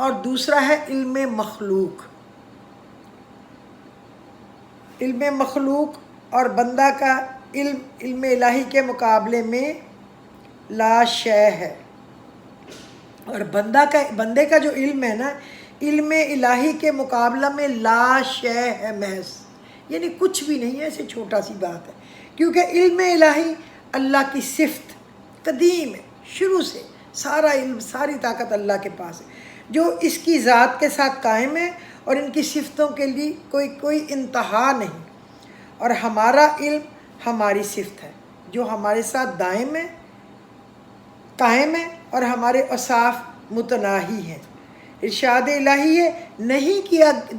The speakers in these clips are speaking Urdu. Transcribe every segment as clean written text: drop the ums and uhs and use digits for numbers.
اور دوسرا ہے علم مخلوق. علم مخلوق اور بندہ کا علم الہی کے مقابلے میں لا شے ہے. اور بندے کا جو علم ہے نا، علم الہی کے مقابلہ میں لا شے ہے محض، یعنی کچھ بھی نہیں ہے، ایسے چھوٹا سی بات ہے. کیونکہ علم الہی اللہ کی صفت قدیم ہے، شروع سے سارا علم، ساری طاقت اللہ کے پاس ہے، جو اس کی ذات کے ساتھ قائم ہے، اور ان کی صفتوں کے لیے کوئی انتہا نہیں. اور ہمارا علم ہماری صفت ہے جو ہمارے ساتھ دائم ہے، قائم ہے، اور ہمارے اوصاف متناہی ہیں. ارشاد الہی ہے، نہیں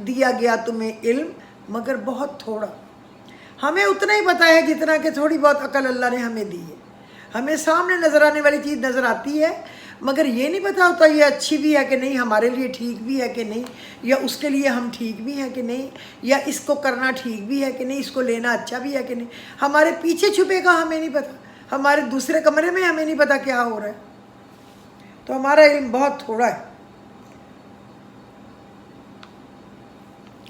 دیا گیا تمہیں علم مگر بہت تھوڑا. ہمیں اتنا ہی پتہ ہے جتنا کہ تھوڑی بہت عقل اللہ نے ہمیں دی ہے. ہمیں سامنے نظر آنے والی چیز نظر آتی ہے، مگر یہ نہیں پتہ ہوتا یہ اچھی بھی ہے کہ نہیں، ہمارے لیے ٹھیک بھی ہے کہ نہیں، یا اس کے لیے ہم ٹھیک بھی ہیں کہ نہیں، یا اس کو کرنا ٹھیک بھی ہے کہ نہیں، اس کو لینا اچھا بھی ہے کہ نہیں. ہمارے پیچھے چھپے گا ہمیں نہیں پتہ، ہمارے دوسرے کمرے میں ہمیں نہیں پتہ کیا ہو رہا ہے. تو ہمارا علم بہت تھوڑا ہے.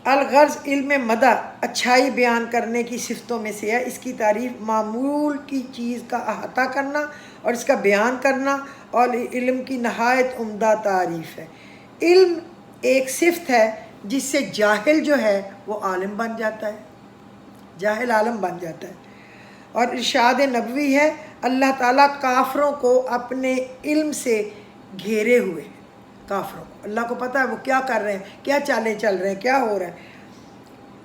الغرض علم مدح اچھائی بیان کرنے کی صفتوں میں سے ہے. اس کی تعریف معمول کی چیز کا احاطہ کرنا اور اس کا بیان کرنا، اور علم کی نہایت عمدہ تعریف ہے. علم ایک صفت ہے جس سے جاہل جو ہے وہ عالم بن جاتا ہے، جاہل عالم بن جاتا ہے. اور ارشاد نبوی ہے، اللہ تعالیٰ کافروں کو اپنے علم سے گھیرے ہوئے. کافروں کو اللہ کو پتہ ہے وہ کیا کر رہے ہیں، کیا چالیں چل رہے ہیں، کیا ہو رہا ہے.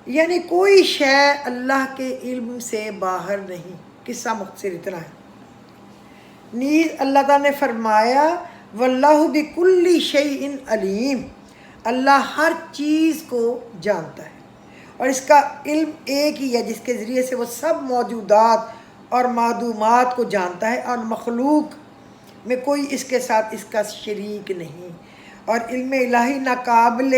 یعنی کوئی شے اللہ کے علم سے باہر نہیں. قصہ مختصر اتنا ہے. نیز اللہ تعالیٰ نے فرمایا، واللہ بکل شیء علیم، اللہ ہر چیز کو جانتا ہے، اور اس کا علم ایک ہی ہے جس کے ذریعے سے وہ سب موجودات اور معدومات کو جانتا ہے، اور مخلوق میں کوئی اس کے ساتھ اس کا شریک نہیں. اور علم الہی نہ قابل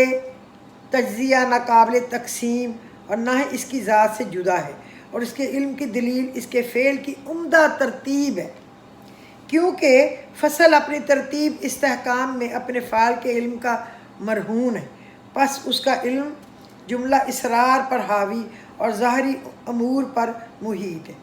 تجزیہ، نہ قابل تقسیم، اور نہ ہی اس کی ذات سے جدا ہے. اور اس کے علم کی دلیل اس کے فعل کی عمدہ ترتیب ہے، کیونکہ فصل اپنی ترتیب استحکام میں اپنے فعال کے علم کا مرہون ہے. پس اس کا علم جملہ اسرار پر حاوی اور ظاہری امور پر محیط ہے.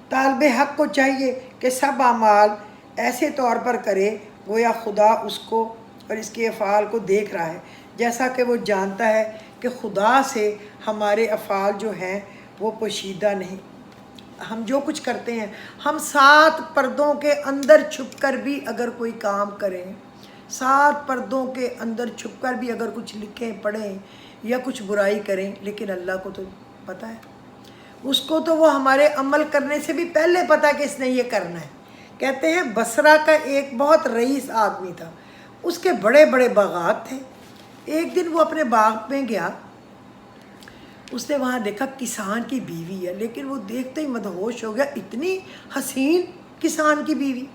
طالب حق کو چاہیے کہ سب اعمال ایسے طور پر کرے گویا خدا اس کو اور اس کے افعال کو دیکھ رہا ہے، جیسا کہ وہ جانتا ہے کہ خدا سے ہمارے افعال جو ہیں وہ پوشیدہ نہیں. ہم جو کچھ کرتے ہیں، ہم 7 پردوں کے اندر چھپ کر بھی اگر کوئی کام کریں، 7 پردوں کے اندر چھپ کر بھی اگر کچھ لکھیں، پڑھیں یا کچھ برائی کریں، لیکن اللہ کو تو پتہ ہے. اس کو تو وہ ہمارے عمل کرنے سے بھی پہلے پتہ کہ اس نے یہ کرنا ہے. کہتے ہیں بصرہ کا ایک بہت رئیس آدمی تھا، اس کے بڑے بڑے باغات تھے. ایک دن وہ اپنے باغ میں گیا، اس نے وہاں دیکھا کسان کی بیوی ہے، لیکن وہ دیکھتے ہی مدہوش ہو گیا. اتنی حسین کسان کی بیوی،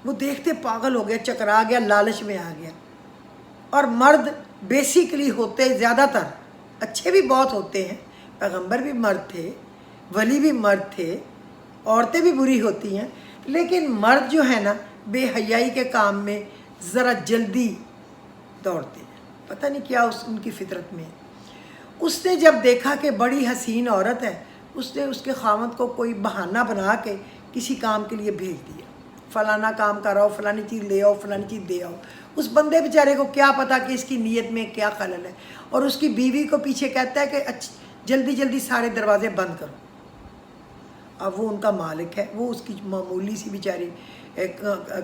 وہ دیکھتے پاگل ہو گیا، چکرا گیا، لالچ میں آ گیا. اور مرد بیسیکلی ہوتے زیادہ تر اچھے بھی بہت ہوتے ہیں، پیغمبر بھی مرد تھے، ولی بھی مرد تھے، عورتیں بھی بری ہوتی ہیں، لیکن مرد جو ہے نا بے حیائی کے کام میں ذرا جلدی دوڑتے ہیں. پتہ نہیں کیا ان کی فطرت میں. اس نے جب دیکھا کہ بڑی حسین عورت ہے، اس نے اس کے خاوند کو کوئی بہانہ بنا کے کسی کام کے لیے بھیج دیا، فلانا کام کراؤ، فلانی چیز لے آؤ، فلانی چیز دے آؤ. اس بندے بیچارے کو کیا پتا کہ اس کی نیت میں کیا خلل ہے. اور اس کی بیوی کو پیچھے کہتا ہے کہ جلدی جلدی سارے دروازے بند کرو. اب وہ ان کا مالک ہے، وہ اس کی معمولی سی بیچاری ایک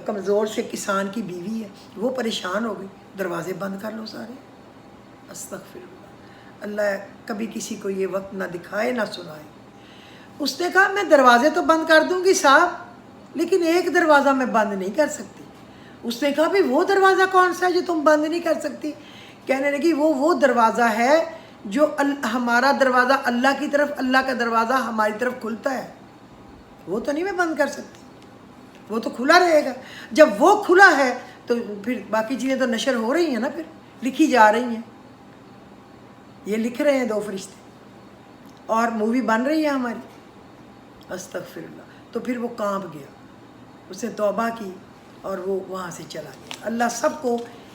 کمزور سے کسان کی بیوی ہے، وہ پریشان ہو گئی. دروازے بند کر لو سارے. استغفر اللہ. اللہ کبھی کسی کو یہ وقت نہ دکھائے نہ سنائے. اس نے کہا میں دروازے تو بند کر دوں گی صاحب، لیکن ایک دروازہ میں بند نہیں کر سکتی. اس نے کہا بھئی وہ دروازہ کون سا ہے جو تم بند نہیں کر سکتی؟ کہنے لگی وہ دروازہ ہے جو ہمارا دروازہ اللہ کی طرف، اللہ کا دروازہ ہماری طرف کھلتا ہے، وہ تو نہیں میں بند کر سکتی، وہ تو کھلا رہے گا. جب وہ کھلا ہے تو پھر باقی چیزیں تو نشر ہو رہی ہیں نا، پھر لکھی جا رہی ہیں. یہ لکھ رہے ہیں 2 فرشتے، اور مووی بن رہی ہے ہماری. استغفر اللہ. تو پھر وہ کانپ گیا، اس نے توبہ کی اور وہ وہاں سے چلا گیا. اللہ سب کو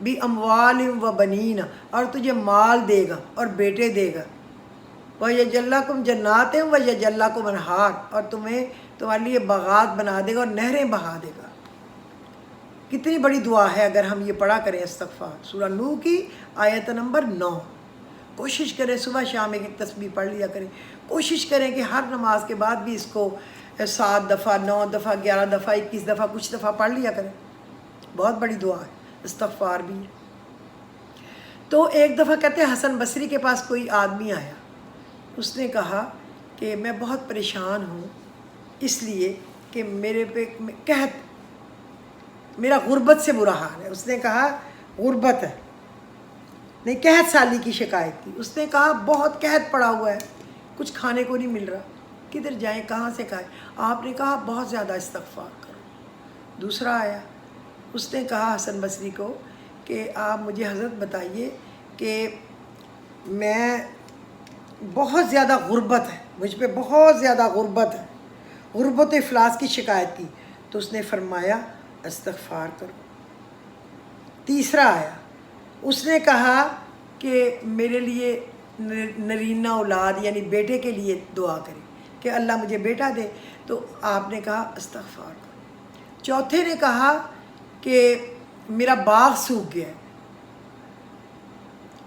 بھی اموال و بنین، اور تجھے مال دے گا اور بیٹے دے گا، وَيَجْعَلْ جناتٍ وَيَجْعَلْ انہار، اور تمہارے لیے باغات بنا دے گا اور نہریں بہا دے گا۔ کتنی بڑی دعا ہے اگر ہم یہ پڑھا کریں استغفار۔ سورہ نوح کی آیت نمبر 9۔ کوشش کریں صبح شام ایک تسبیح پڑھ لیا کریں، کوشش کریں کہ ہر نماز کے بعد بھی اس کو 7 دفعہ 9 دفعہ 11 دفعہ 21 دفعہ کچھ دفعہ پڑھ لیا کریں، بہت بڑی دعا ہے استغفار بھی۔ تو ایک دفعہ کہتے ہیں حسن بصری کے پاس کوئی آدمی آیا، اس نے کہا کہ میں بہت پریشان ہوں اس لیے کہ میرے پہ قحط، میرا غربت سے برا حال ہے۔ اس نے کہا غربت ہے، نہیں قحط سالی کی شکایت تھی۔ اس نے کہا بہت قحط پڑا ہوا ہے، کچھ کھانے کو نہیں مل رہا، کدھر جائیں کہاں سے کھائیں؟ آپ نے کہا بہت زیادہ استغفار کرو۔ دوسرا آیا، اس نے کہا حسن بصری کو کہ آپ مجھے حضرت بتائیے کہ میں بہت زیادہ غربت ہے، مجھ پہ بہت زیادہ غربت ہے، غربت و افلاس کی شکایت کی۔ تو اس نے فرمایا استغفار کرو۔ تیسرا آیا، اس نے کہا کہ میرے لیے نرینہ اولاد یعنی بیٹے کے لیے دعا کریں کہ اللہ مجھے بیٹا دے، تو آپ نے کہا استغفار کرو۔ چوتھے نے کہا کہ میرا باغ سوکھ گیا ہے،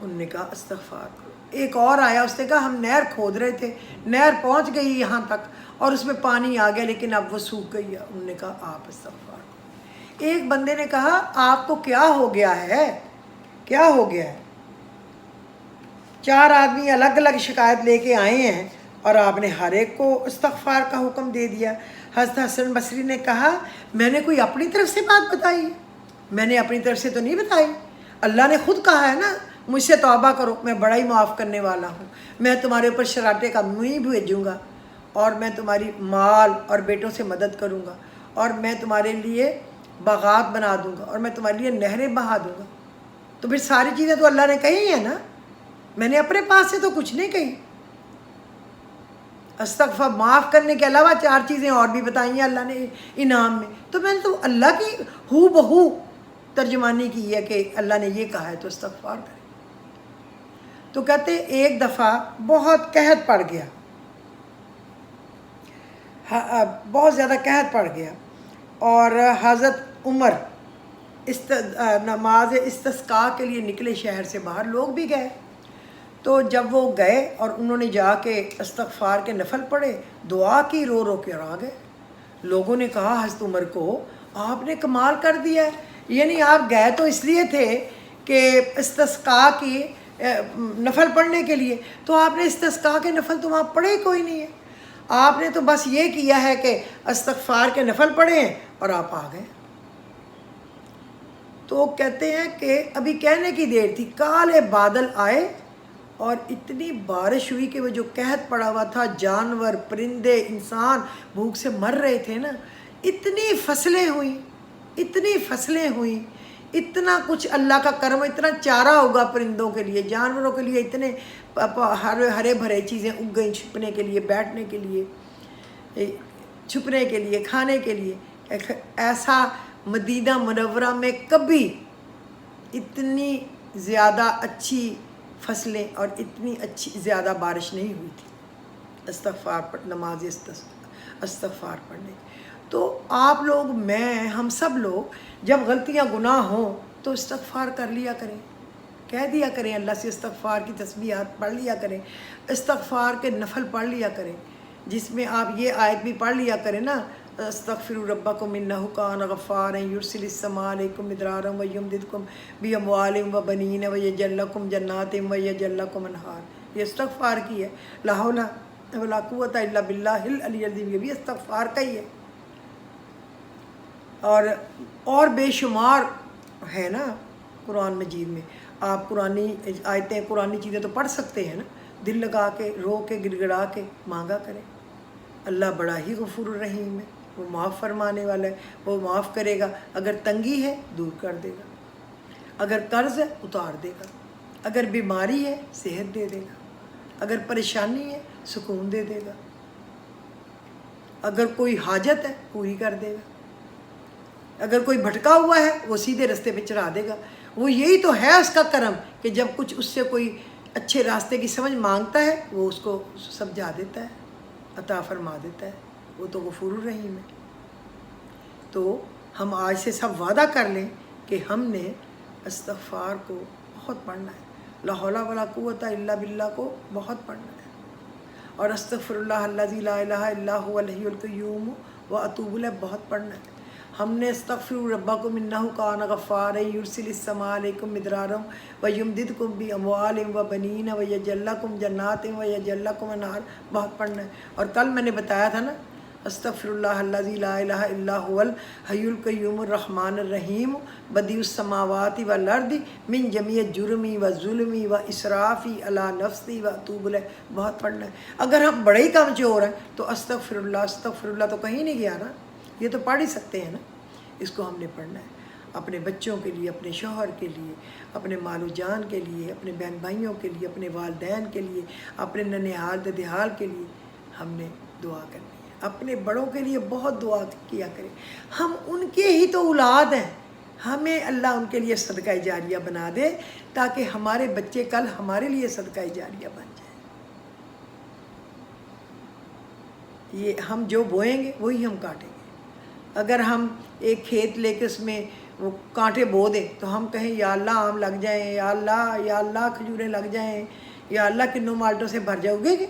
انہوں نے کہا استغفار کرو۔ ایک اور آیا، اس نے کہا ہم نہر کھود رہے تھے، نہر پہنچ گئی یہاں تک اور اس میں پانی آ گیا لیکن اب وہ سوکھ گئی ہے، انہوں نے کہا آپ استغفار کرو۔ ایک بندے نے کہا آپ کو کیا ہو گیا ہے، کیا ہو گیا ہے؟ 4 آدمی الگ الگ شکایت لے کے آئے ہیں اور آپ نے ہر ایک کو استغفار کا حکم دے دیا۔ حضرت حسن بصری نے کہا میں نے کوئی اپنی طرف سے بات بتائی ہے؟ میں نے اپنی طرف سے تو نہیں بتائی، اللہ نے خود کہا ہے نا مجھ سے توبہ کرو، میں بڑا ہی معاف کرنے والا ہوں، میں تمہارے اوپر شراٹے کا منہ بھیجوں گا اور میں تمہاری مال اور بیٹوں سے مدد کروں گا اور میں تمہارے لیے باغات بنا دوں گا اور میں تمہارے لیے نہریں بہا دوں گا۔ تو پھر ساری چیزیں تو اللہ نے کہی ہیں نا، میں نے اپنے پاس سے تو کچھ نہیں کہی۔ استغفار معاف کرنے کے علاوہ 4 چیزیں اور بھی بتائی ہیں اللہ نے انعام میں، تو میں نے تو اللہ کی ہو بہو ترجمانی کی ہے کہ اللہ نے یہ کہا ہے تو استغفار کریں۔ تو کہتے ایک دفعہ بہت قحط پڑ گیا، بہت زیادہ قحط پڑ گیا اور حضرت عمر نماز استسقاء کے لیے نکلے شہر سے باہر، لوگ بھی گئے۔ تو جب وہ گئے اور انہوں نے جا کے استغفار کے نفل پڑھے، دعا کی، رو رو کے آ گئے۔ لوگوں نے کہا حضرت عمر کو آپ نے کمال کر دیا ہے، یعنی آپ گئے تو اس لیے تھے کہ استسقاء کی نفل پڑھنے کے لیے، تو آپ نے استسقاء کے نفل تو وہاں پڑھے کوئی نہیں ہے، آپ نے تو بس یہ کیا ہے کہ استغفار کے نفل پڑھے ہیں اور آپ آ گئے۔ تو کہتے ہیں کہ ابھی کہنے کی دیر تھی، کالے بادل آئے اور اتنی بارش ہوئی کہ وہ جو قحط پڑا ہوا تھا، جانور پرندے انسان بھوک سے مر رہے تھے نا، اتنی فصلیں ہوئیں، اتنی فصلیں ہوئیں، اتنا کچھ اللہ کا کرم، اتنا چارہ ہوگا پرندوں کے لیے، جانوروں کے لیے، اتنے ہرے بھرے چیزیں اگ گئیں چھپنے کے لیے، بیٹھنے کے لیے، چھپنے کے لیے، کھانے کے لیے۔ ایسا مدینہ منورہ میں کبھی اتنی زیادہ اچھی فصلیں اور اتنی اچھی زیادہ بارش نہیں ہوئی تھی استغفار پر، نماز استغفار پڑھنے۔ تو آپ لوگ، میں، ہم سب لوگ جب غلطیاں گناہ ہوں تو استغفار کر لیا کریں، کہہ دیا کریں اللہ سے، استغفار کی تسبیحات پڑھ لیا کریں، استغفار کے نفل پڑھ لیا کریں، جس میں آپ یہ آیت بھی پڑھ لیا کریں نا، استغفروا ربکم انہ کان غفارا یرسل السماء علیکم مدرارا ویمددکم باموال وبنین ویجعل لکم جنات ویجعل لکم انہار۔ یہ استغفار کی ہے، لا حول ولا قوت الا باللہ العلی العظیم، یہ بھی استغفار کا ہی ہے۔ اور بے شمار ہے نا قرآن مجید میں، آپ قرآنی آیتیں، قرآنی چیزیں تو پڑھ سکتے ہیں نا، دل لگا کے، رو کے، گڑ گڑا کے مانگا کریں۔ اللہ بڑا ہی غفور الرحیم ہے، وہ معاف فرمانے والا ہے، وہ معاف کرے گا۔ اگر تنگی ہے دور کر دے گا، اگر قرض ہے اتار دے گا، اگر بیماری ہے صحت دے دے گا، اگر پریشانی ہے سکون دے دے گا، اگر کوئی حاجت ہے پوری کر دے گا، اگر کوئی بھٹکا ہوا ہے وہ سیدھے رستے پہ چڑھا دے گا۔ وہ یہی تو ہے اس کا کرم کہ جب کچھ اس سے کوئی اچھے راستے کی سمجھ مانگتا ہے وہ اس کو سمجھا دیتا ہے، عطا فرما دیتا ہے، وہ تو غفور الرحیم ہے۔ تو ہم آج سے سب وعدہ کر لیں کہ ہم نے استغفار کو بہت پڑھنا ہے، لا حول ولا قوت الا باللہ کو بہت پڑھنا ہے، اور استغفر اللہ الذی لا الہ الا هو الحی القیوم واتوب الیہ بہت پڑھنا ہے۔ ہم نے استغفروا ربکم انہ کان غفارا یرسل السماء علیکم مدرارا ویمددکم باموال وبنین ویجعل لکم جنات ویجعل لکم انہار بہت پڑھنا ہے۔ اور کل میں نے بتایا تھا نا، استغفر اللہ الذی لا الہ الا هو الحی القیوم الرحمن الرحیم بدیع السماوات والارض من جمیع جرمی وظلمی واسرافی علی نفسی واتوب الیہ بہت پڑھنا ہے۔ اگر ہم بڑے ہی کام چور ہیں تو استغفر اللہ تو کہیں نہیں گیا نا، یہ تو پڑھ ہی سکتے ہیں نا، اس کو ہم نے پڑھنا ہے اپنے بچوں کے لیے، اپنے شوہر کے لیے، اپنے مال و جان کے لیے، اپنے بہن بھائیوں کے لیے، اپنے والدین کے لیے، اپنے ننھیال ددھیال کے لیے ہم نے دعا کرنی ہے۔ اپنے بڑوں کے لیے بہت دعا کیا کریں، ہم ان کے ہی تو اولاد ہیں، ہمیں اللہ ان کے لیے صدقہ جاریہ بنا دے تاکہ ہمارے بچے کل ہمارے لیے صدقہ جاریہ بن جائیں۔ یہ ہم جو بوئیں گے وہی ہم کاٹیں گے۔ اگر ہم ایک کھیت لے کے اس میں وہ کانٹے بو دیں تو ہم کہیں یا اللہ آم لگ جائیں، یا اللہ کھجوریں لگ جائیں، یا اللہ کنوں مالٹوں سے بھر جائے، اگے گے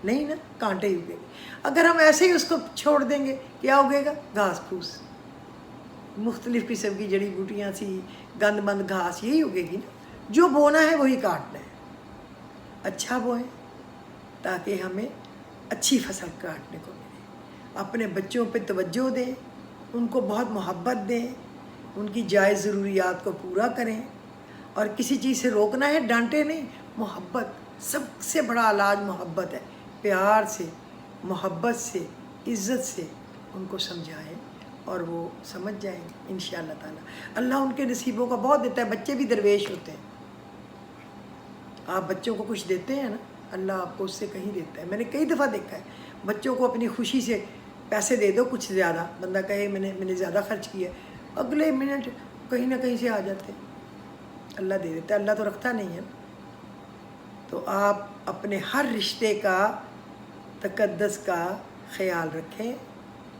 نہیں نا، کانٹے ہی اگے گے۔ اگر ہم ایسے ہی اس کو چھوڑ دیں گے کیا اگے گا؟ گھاس پھوس، مختلف قسم کی جڑی بوٹیاں سی، گند مند گھاس، یہی اگے گی نا۔ جو بونا ہے وہی کاٹنا ہے، اچھا بوئیں تاکہ ہمیں اچھی فصل کاٹنے کو ملے۔ اپنے بچوں پہ توجہ دیں، ان کو بہت محبت دیں، ان کی جائز ضروریات کو پورا کریں، اور کسی چیز سے روکنا ہے ڈانٹے نہیں، محبت، سب سے بڑا علاج محبت ہے، پیار سے، محبت سے، عزت سے ان کو سمجھائیں اور وہ سمجھ جائیں گے انشاءاللہ تعالیٰ۔ اللہ ان کے نصیبوں کا بہت دیتا ہے، بچے بھی درویش ہوتے ہیں۔ آپ بچوں کو کچھ دیتے ہیں نا، اللہ آپ کو اس سے کہیں دیتا ہے۔ میں نے کئی دفعہ دیکھا ہے، بچوں کو اپنی خوشی سے پیسے دے دو کچھ زیادہ، بندہ کہے میں نے زیادہ خرچ کیا، اگلے منٹ کہیں نہ کہیں سے آ جاتے، اللہ دے دیتا ہے، اللہ تو رکھتا نہیں ہے۔ تو آپ اپنے ہر رشتے کا، تقدس کا خیال رکھیں،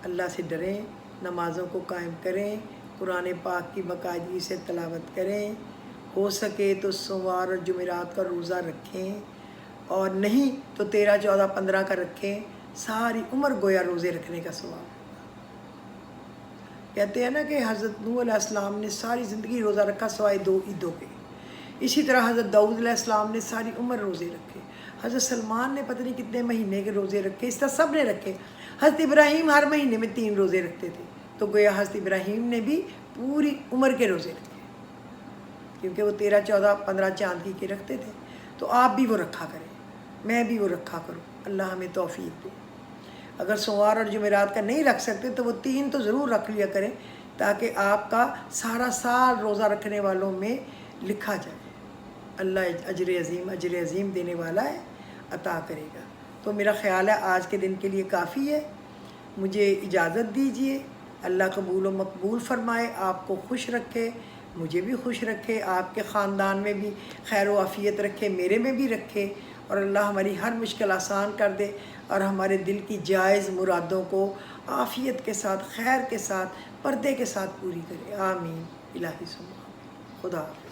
اللہ سے ڈریں، نمازوں کو قائم کریں، قرآن پاک کی باقاعدگی سے تلاوت کریں، ہو سکے تو سوموار اور جمعرات کا روزہ رکھیں، اور نہیں تو 13، 14، 15 کا رکھیں، ساری عمر گویا روزے رکھنے کا ثواب۔ کہتے ہیں نا کہ حضرت نوح علیہ السلام نے ساری زندگی روزہ رکھا سوائے 2 عیدوں کے، اسی طرح حضرت داؤد علیہ السلام نے ساری عمر روزے رکھے، حضرت سلمان نے پتہ نہیں کتنے مہینے کے روزے رکھے، اس طرح سب نے رکھے۔ حضرت ابراہیم ہر مہینے میں 3 روزے رکھتے تھے، تو گویا حضرت ابراہیم نے بھی پوری عمر کے روزے رکھے، کیونکہ وہ 13، 14، 15 چاند کے رکھتے تھے۔ تو آپ بھی وہ رکھا کریں، میں بھی وہ رکھا کروں، اللہ ہمیں توفیق دے۔ اگر سوموار اور جمعرات کا نہیں رکھ سکتے تو وہ 3 تو ضرور رکھ لیا کریں، تاکہ آپ کا سارا سال روزہ رکھنے والوں میں لکھا جائے۔ اللہ اجر عظیم دینے والا ہے، عطا کرے گا۔ تو میرا خیال ہے آج کے دن کے لیے کافی ہے، مجھے اجازت دیجیے۔ اللہ قبول و مقبول فرمائے، آپ کو خوش رکھے، مجھے بھی خوش رکھے، آپ کے خاندان میں بھی خیر و عافیت رکھے، میرے میں بھی رکھے، اور اللہ ہماری ہر مشکل آسان کر دے، اور ہمارے دل کی جائز مرادوں کو عافیت کے ساتھ، خیر کے ساتھ، پردے کے ساتھ پوری کرے۔ آمین الہی سبحان۔ خدا حافظ۔